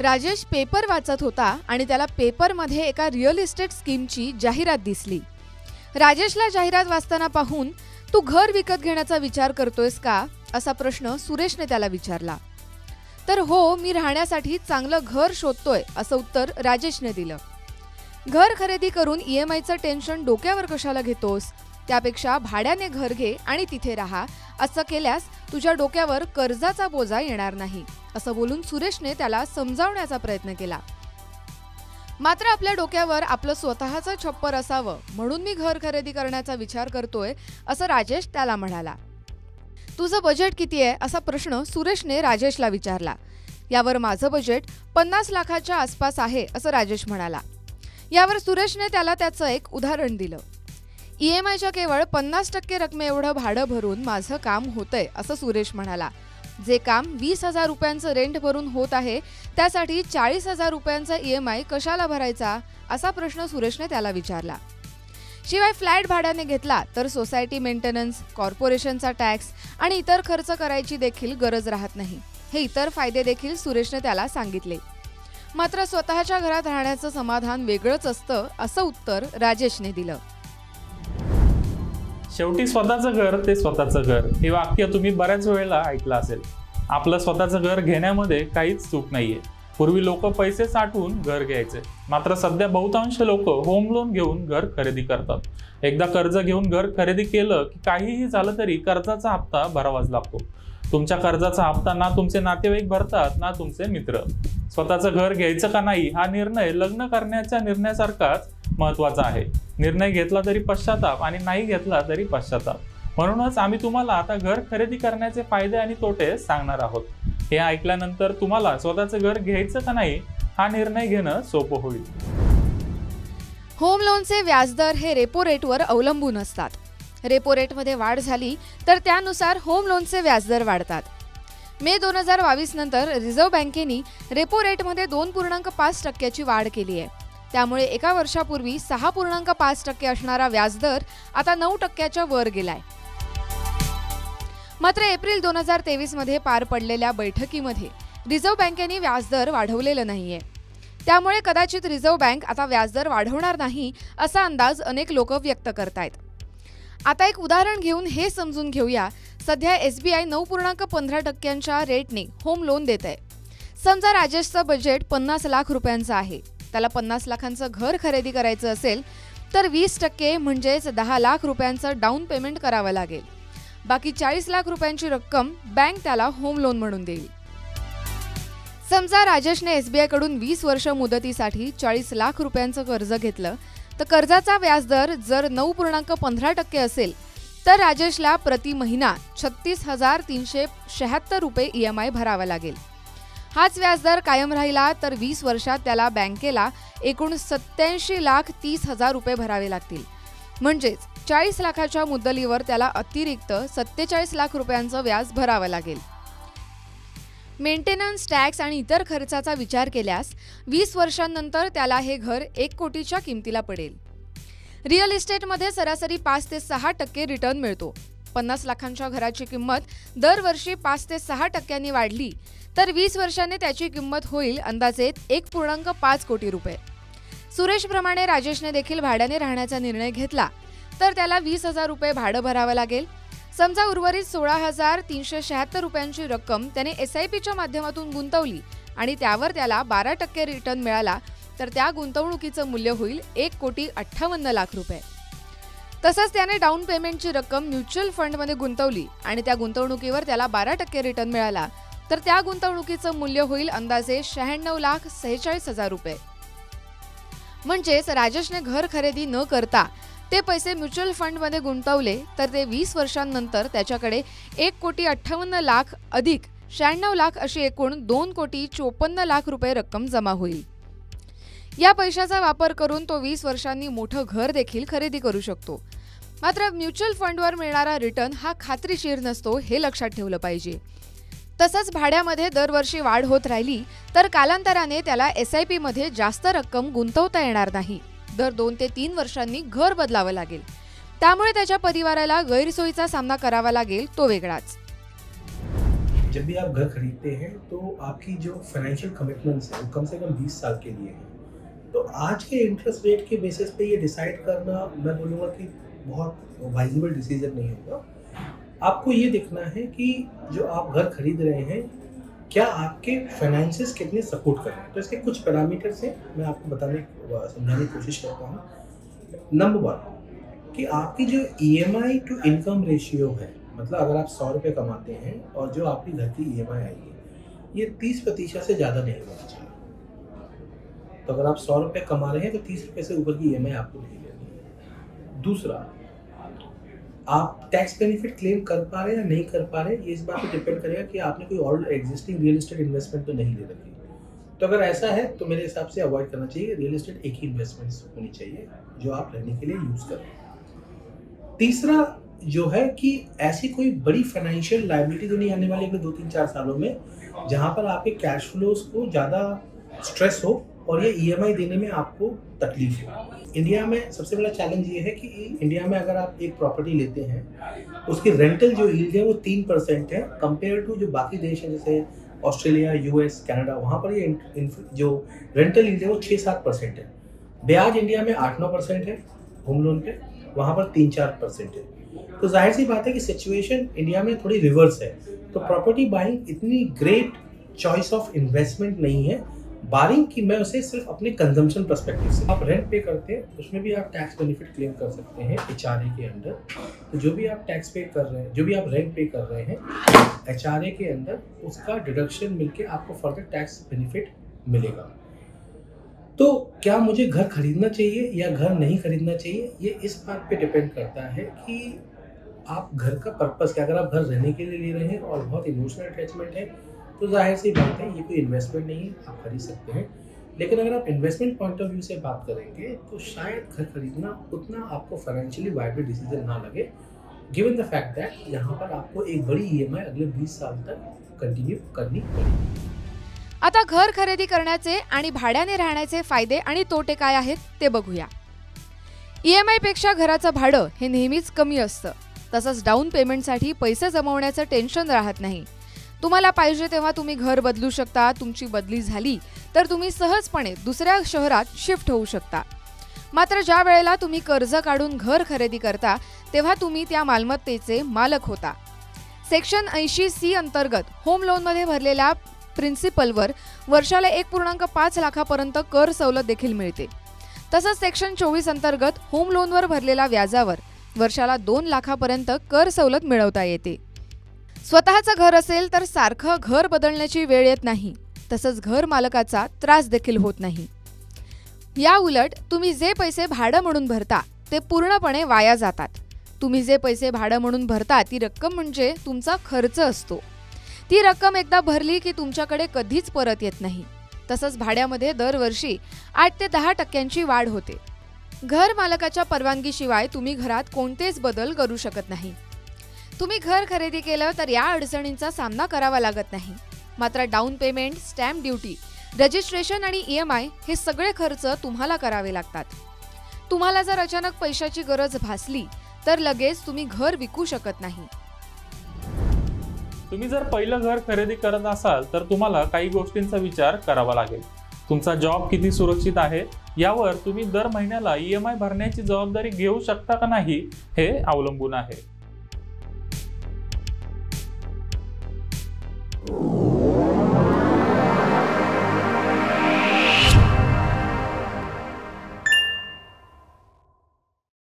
Rajesh paper वाचत होता आणि त्याला पेपरमध्ये एका रिअल इस्टेट स्कीमची जाहिरात दिसली. राजेशला जाहिरात वाचताना पाहून तू घर विकत घेण्याचा विचार करतोयस का असा प्रश्न सुरेशने त्याला विचारला. तर हो, मी राहण्यासाठी चांगलं घर शोधतोय असं उत्तर राजेशने दिलं. घर खरेदी करून EMIचं टेन्शन डोक्यावर कशाला घेतोस? त्यापेक्षा भाड्याने घर घे आणि तिथे राहा. असं केल्यास तुझ्या डोक्यावर कर्जाचा बोजा येणार नाही असं बोलून सुरेशने त्याला समजावण्याचा प्रयत्न केला. मात्र आपल्या डोक्यावर आपलं स्वतःचं छप्पर असावं म्हणून मी घर खरेदी करण्याचा विचार करतोय असं राजेश त्याला म्हणाला. तुझं बजेट किती आहे असा प्रश्न सुरेशने राजेशला विचारला. यावर माझं बजेट 50 लाखाच्या आसपास आहे असं राजेश म्हणाला. यावर सुरेशने त्याला त्याचं एक उदाहरण दिलं. EMIच्या केवळ 50% रकमे एवढं भाडं भरून माझं काम होतंय असं सुरेश म्हणाला. जे काम 20,000 रुपयांचं रेंट भरून होत आहे त्यासाठी 40,000 रुपयांचा EMI कशाला भरायचा असा प्रश्न सुरेशने त्याला विचारला. शिवाय फ्लॅट भाड्याने घेतला तर सोसायटी मेंटेनन्स, कॉर्पोरेशनचा टॅक्स आणि इतर खर्च करायची देखील गरज राहत नाही. हे इतर फायदे देखील सुरेशने त्याला सांगितले. मात्र स्वतःच्या घरात राहण्याचं समाधान वेगळंच असतं असं उत्तर राजेशने दिलं. शेवटी स्वतःचं घर ते स्वतःचं घर हे वाक्य तुम्ही बऱ्याच वेळेला ऐकलं असेल. आपलं स्वतःचं घर घेण्यामध्ये काहीच चूक नाहीये. पूर्वी लोक पैसे साठवून घर घ्यायचे, मात्र सध्या बहुतांश लोक होम लोन घेऊन घर खरेदी करतात. एकदा कर्ज घेऊन घर खरेदी केलं की काहीही झालं तरी कर्जाचा हप्ता भरावाच लागतो. तुमच्या कर्जाचा हप्ता ना तुमचे नातेवाईक भरतात ना तुमचे मित्र. स्वतःचं घर घ्यायचं का नाही हा निर्णय लग्न करण्याच्या निर्णयासारखाच महत्त्वाचा आहे. निर्णय घेतला तरी पश्चाताप आणि नाही घेतला तरी पश्चाताप. म्हणूनच आम्ही तुम्हाला आता घर खरेदी करण्याचे फायदे आणि तोटे सांगणार आहोत. हे ऐकल्यानंतर तुम्हाला स्वतःचं घर घ्यायचं का नाही हा निर्णय घेणं सोपं होईल. होम लोनचे व्याजदर हे रेपो रेटवर अवलंबून असतात. रेपो रेटमध्ये वाढ झाली तर त्यानुसार होम लोनचे व्याजदर वाढतात. मे 2022 नंतर रिझर्व्ह बँकेने रेपो रेटमध्ये 2.5% वाढ केली आहे. त्यामुळे एका वर्षापूर्वी 6.5% असणारा व्याजदर आता 9% वर गेलाय. मात्र एप्रिल 2023 मध्ये पार पडलेल्या बैठकीमध्ये रिझर्व्ह बँकेने व्याजदर वाढवलेलं नाहीये. त्यामुळे कदाचित रिझर्व्ह बँक आता व्याजदर वाढवणार नाही असा अंदाज अनेक लोक व्यक्त करतायत. आता एक उदाहरण घेऊन हे समजून घेऊया. सध्या SBI 9.15% रेटने होम लोन देत आहे. समजा राजेशचं बजेट 50 लाख रुपयांचं आहे. त्याला 50 लाखांचं घर खरेदी करायचं असेल तर 20% म्हणजेच 10 लाख रुपयांचं डाऊन पेमेंट करावं लागेल. बाकी 40 लाख रुपयांची रक्कम बँक त्याला होम लोन म्हणून देईल. समजा राजेशने SBI कडून 20 वर्ष मुदतीसाठी 40 लाख रुपयांचं कर्ज घेतलं तर कर्जाचा व्याजदर जर 9.15% असेल तर राजेशला प्रति महिना 36,376 रुपये EMI भरावा लागेल. हाच व्याजदर कायम राहिला तर 20 वर्षात त्याला बँकेला एकूण 87,30,000 रुपये भरावे लागतील. म्हणजेच 40 लाखाच्या मुद्दलीवर त्याला अतिरिक्त 47 लाख रुपयांचं व्याज भरावं लागेल. मेंटेनन्स, टॅक्स आणि इतर खर्चाचा विचार केल्यास 20 वर्षांनंतर त्याला हे घर 1 कोटीच्या किमतीला पडेल. रिअल इस्टेटमध्ये सरासरी 5 ते 6% रिटर्न मिळतो. 50 लाखांच्या घराची किंमत दरवर्षी 5 ते 6% वाढली तर 20 वर्षांनी त्याची किंमत होईल अंदाजे 1.5 कोटी रुपये. सुरेशप्रमाणे राजेशने देखील भाड्याने राहण्याचा निर्णय घेतला तर त्याला 20,000 रुपये भाडं भरावं लागेल. समजा उर्वरित 16,376 रुपयांची रक्कम त्याने SIPच्या माध्यमातून गुंतवली आणि त्यावर त्याला 12% रिटर्न मिळाला तर त्या गुंतवणुकीचं मूल्य होईल 1,58,00,000 रुपये. तसंच त्याने डाऊन पेमेंटची रक्कम म्युच्युअल फंडमध्ये गुंतवली आणि त्या गुंतवणुकीवर त्याला 12% रिटर्न मिळाला तर त्या गुंतवणुकीचं मूल्य होईल अंदाजे 96,46,000 रुपये. म्हणजेच राजेशने घर खरेदी न करता ते पैसे म्युच्युअल फंडमध्ये गुंतवले तर ते 20 वर्षांनंतर त्याच्याकडे 1,58,00,000 अधिक 96 लाख अशी एकूण 2,54,00,000 रुपये रक्कम जमा होईल. या पैशाचा वापर करून तो 20 वर्षांनी मोठं घर देखील खरेदी करू शकतो. मात्र म्युच्युअल फंडवर मिळणारा रिटर्न हा खात्रीशीर नसतो हे लक्षात ठेवलं पाहिजे. तसंच भाड्यामध्ये दरवर्षी वाढ होत राहिली तर कालांतराने त्याला SIP मध्ये जास्त रक्कम गुंतवता येणार नाही. दर 2 ते 3 वर्षांनी घर बदलावं लागेल. त्यामुळे त्याच्या परिवाराला गैरसोयीचा सामना करावा लागेल तो वेगळाच. जब भी आप घर खरीदते हैं तो आपकी जो फाइनेंशियल कमिटमेंट्स हैं वो कम से कम 20 साल के लिए हैं। तो आज के इंटरेस्ट रेट के बेसिस पे ये डिसाइड करना मैं बोलूँगा कि बहुत वाइजेबल डिसीजन नहीं होगा। आपको ये देखना है कि जो आप घर खरीद रहे हैं क्या आपके फाइनेंसेस कितने सपोर्ट कर रहे हैं। तो इसके कुछ पैरामीटर्स हैं, मैं आपको समझाने की कोशिश करता हूँ। नंबर 1 कि आपकी जो EMI टू इनकम रेशियो है, मतलब अगर आप 100 रुपये कमाते हैं और जो आपकी घर की EMI आई है ये 30% से ज़्यादा नहीं होना चाहिए। तो अगर आप 100 रुपये कमा रहे हैं तो 30 रुपये से ऊपर की EMI आपको नहीं लेनी है। दूसरा, आप टैक्स बेनिफिट क्लेम कर पा रहे हैं या नहीं कर पा रहे हैं, ये इस बात पे डिपेंड करेगा कि आपने कोई और एग्जिस्टिंग रियल एस्टेट इन्वेस्टमेंट तो नहीं ले रखी। तो अगर ऐसा है तो मेरे हिसाब से अवॉइड करना चाहिए। रियल एस्टेट एक ही इन्वेस्टमेंट्स होनी चाहिए जो आप रहने के लिए यूज़ करें। तीसरा जो है कि ऐसी कोई बड़ी फाइनेंशियल लायबिलिटी तो नहीं आने वाली अगले 2-3-4 सालों में जहाँ पर आपके कैश फ्लोज को ज़्यादा स्ट्रेस हो और ये EMI देने में आपको तकलीफ हो। इंडिया में सबसे बड़ा चैलेंज ये है कि इंडिया में अगर आप एक प्रॉपर्टी लेते हैं उसकी रेंटल जो यील्ड है वो 3% है कंपेयर टू जो बाकी देश हैं जैसे ऑस्ट्रेलिया, US, कनाडा, वहाँ पर ये जो रेंटल यील्ड है वो 6-7% है। ब्याज इंडिया में 8-9% है होम लोन पे, वहाँ पर 3-4% है। तो जाहिर सी बात है कि सिचुएशन इंडिया में थोड़ी रिवर्स है। तो प्रॉपर्टी बाइंग इतनी ग्रेट चॉइस ऑफ इन्वेस्टमेंट नहीं है, बारिंग कि मैं उसे सिर्फ अपने कंजम्पशन पर्सपेक्टिव से। आप रेंट पे करते हैं उसमें भी आप टैक्स बेनिफिट क्लेम कर सकते हैं HRA के अंडर। तो जो भी आप टैक्स पे कर रहे हैं, जो भी आप रेंट पे कर रहे हैं HRA के अंदर, उसका डिडक्शन मिलके आपको फर्दर टैक्स बेनिफिट मिलेगा। तो क्या मुझे घर खरीदना चाहिए या घर नहीं खरीदना चाहिए, ये इस बात पे डिपेंड करता है कि आप घर का पर्पस क्या। अगर आप घर रहने के लिए ले रहे हैं और बहुत इमोशनल अटैचमेंट है तो जाहिर सी बात है ये कोई इन्वेस्टमेंट नहीं है, आप खरीद सकते हैं। लेकिन अगर आप इन्वेस्टमेंट पॉइंट ऑफ व्यू से बात करेंगे तो शायद घर खरीदना उतना आपको फाइनेंशियली वाइबल डिसीजन ना लगे, गिवन द फैक्ट दैट यहाँ पर आपको एक बड़ी EMI अगले 20 साल तक कंटिन्यू करनी पड़ेगी। आता घर खरेदी करण्याचे आणि भाड्याने राहण्याचे फायदे आणि तोटे काय आहेत ते बघूया। EMI पेक्षा घराचं भाडं हे नेहमीच कमी असतं। तसंच डाऊन पेमेंटसाठी पैसे जमवण्याचं टेन्शन राहत नाही। तुम्हाला पाहिजे तेव्हा तुम्ही घर बदलू शकता। तुमची बदली झाली तर तुम्ही सहजपणे दुसऱ्या शहरात शिफ्ट होऊ शकता। मात्र ज्या वेळेला तुम्ही कर्ज काढून घर खरेदी करता तेव्हा तुम्ही त्या मालमत्तेचे मालक होता। सेक्शन 80C अंतर्गत होम लोनमध्ये भरलेल्या प्रिन्सिपलवर वर्षाला 1.5 लाखापर्यंत कर सवलत देखील मिळते। तसंच सेक्शन 24 अंतर्गत होम लोनवर भरलेल्या व्याजावर वर्षाला 2 लाखापर्यंत कर सवलत मिळवता येते। स्वतःचं घर असेल तर सारखं घर बदलण्याची वेळ येत नाही, तसंच घर मालकाचा त्रास देखील होत नाही। या उलट तुम्ही जे पैसे भाडं म्हणून भरता ते पूर्णपणे वाया जातात। तुम्ही जे पैसे भाडं म्हणून भरता ती रक्कम म्हणजे तुमचा खर्च असतो। ती रक्कम एकदा भरली की तुमच्याकडे कधीच परत येत नाही। तसंच भाड्यामध्ये दरवर्षी 8 ते 10% वाढ होते। घर मालकाच्या परवानगीशिवाय तुम्ही घरात कोणतेच बदल करू शकत नाही। तुम्ही घर खरेदी केलं तर या अडचणींचा सामना करावा लागत नाही। मात्र down payment, stamp duty, registration आणि EMI हे सगळे खर्च तुम्हाला करावे लागतात। तुम्हाला जर अचानक पैशाची गरज भासली तर लगेच तुम्ही घर विकू शकत नाही। तुम्ही जर पहिलं घर खरेदी करत असाल तर तुम्हाला काही गोष्टींचा विचार करावा लागेल। तुमचा जॉब किती सुरक्षित आहे यावर तुम्ही दर महिन्याला EMI भरण्याची जबाबदारी घेऊ शकता का नाही हे अवलंबून आहे।